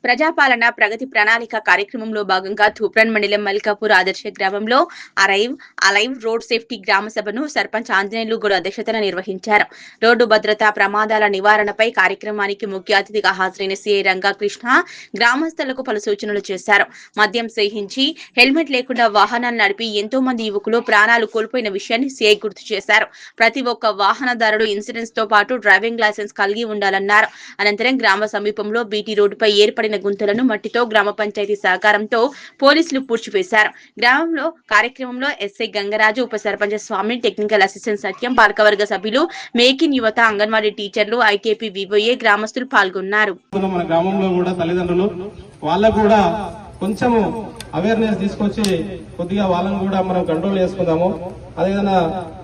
ప్రజాపాలన ప్రగతి ప్రణాళిక కార్యక్రమంలో భాగంగా తూప్రాన్ మండలం మల్కాపూర్ ఆదర్శ గ్రామంలో అలైవ్ రోడ్ సేఫ్టీ గ్రామ సభను సర్పంచ్ ఆంజనేయులు గౌడ్ అధ్యక్షతన నిర్వహించారు. రోడ్డు భద్రతా ప్రమాదాల నివారణపై కార్యక్రమానికి ముఖ్య అతిథిగా హాజరైన సిఐ రంగాకృష్ణ గ్రామస్తులకు పలు సూచనలు చేశారు. మద్యం సేహించి హెల్మెట్ లేకుండా వాహనాలు నడిపి ఎంతో మంది యువకులు ప్రాణాలు కోల్పోయిన విషయాన్ని సిఐ గుర్తు చేశారు. ప్రతి ఒక్క వాహనదారుడు ఇన్సూరెన్స్ తో పాటు డ్రైవింగ్ లైసెన్స్ కలిగి ఉండాలన్నారు. అనంతరం గ్రామ సమీపంలో బీటీ రోడ్డుపై ఏర్పడిన గుంతలను మట్టితో గ్రామ పంచాయతీ సహకారంతో పోలీసులు పూడ్చివేశారు. గ్రామంలో కార్యక్రమంలో ఎస్ఐ గంగరాజు, ఉప సర్పంచ్ స్వామి, టెక్నికల్ అసిస్టెంట్ సత్యం, పాలకవర్గ సభ్యులు, మేకిన్ యువత, అంగన్వాడీ టీచర్లు, ఐకేపీ వివోఏ గ్రామస్తులు పాల్గొన్నారు. మన గ్రామంలో కూడా తల్లిదండ్రులు వాళ్ళకు కూడా కొంచెము అవేర్నెస్ తీసుకొచ్చి కొద్దిగా వాళ్ళని కూడా మనం కంట్రోల్ చేసుకుందాము. అదేదైనా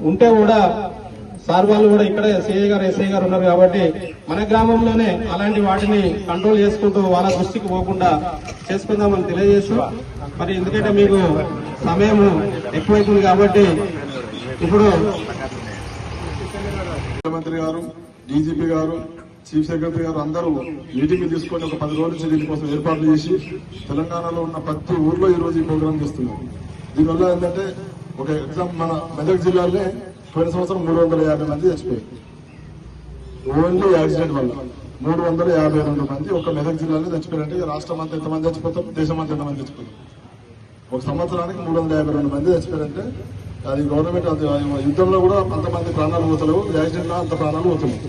ఉంటే కూడా సార్ వాళ్ళు కూడా ఇక్కడే సిఐ గారు, ఎస్ఐ గారు ఉన్నారు కాబట్టి మన గ్రామంలోనే అలాంటి వాటిని కంట్రోల్ చేసుకుంటూ వాళ్ళ దృష్టికి పోకుండా చేసుకుందామని తెలియజేస్తూ, మరి ఎందుకంటే మీకు సమయం ఎక్కువైతుంది కాబట్టి ఇప్పుడు ముఖ్యమంత్రి గారు, డీజీపీ గారు, చీఫ్ సెక్రటరీ గారు అందరూ మీటింగ్ తీసుకొని ఒక 10 రోజుల నుంచి దీనికోసం ఏర్పాట్లు చేసి తెలంగాణలో ఉన్న ప్రతి ఊర్లో ఈ రోజు ఈ ప్రోగ్రామ్ చేస్తున్నారు. దీనివల్ల ఏంటంటే ఒక ఎగ్జామ్ మన మెదక్ జిల్లాలోనే పోయిన సంవత్సరం 350 మంది చచ్చిపోయారు. ఓన్లీ యాక్సిడెంట్ వల్ల 352 మంది ఒక మెదక్ జిల్లాలో చచ్చిపోయారంటే రాష్ట్రం అంతా ఎంతమంది చచ్చిపోతాం, దేశం అంతా ఎంతమంది చచ్చిపోతాం. ఒక సంవత్సరానికి 352 మంది చచ్చిపోయారంటే అది గవర్నమెంట్ యుద్ధంలో కూడా అంతమంది ప్రాణాలు పోతలేవు, యాక్సిడెంట్ లో అంత ప్రాణాలు పోతున్నాయి.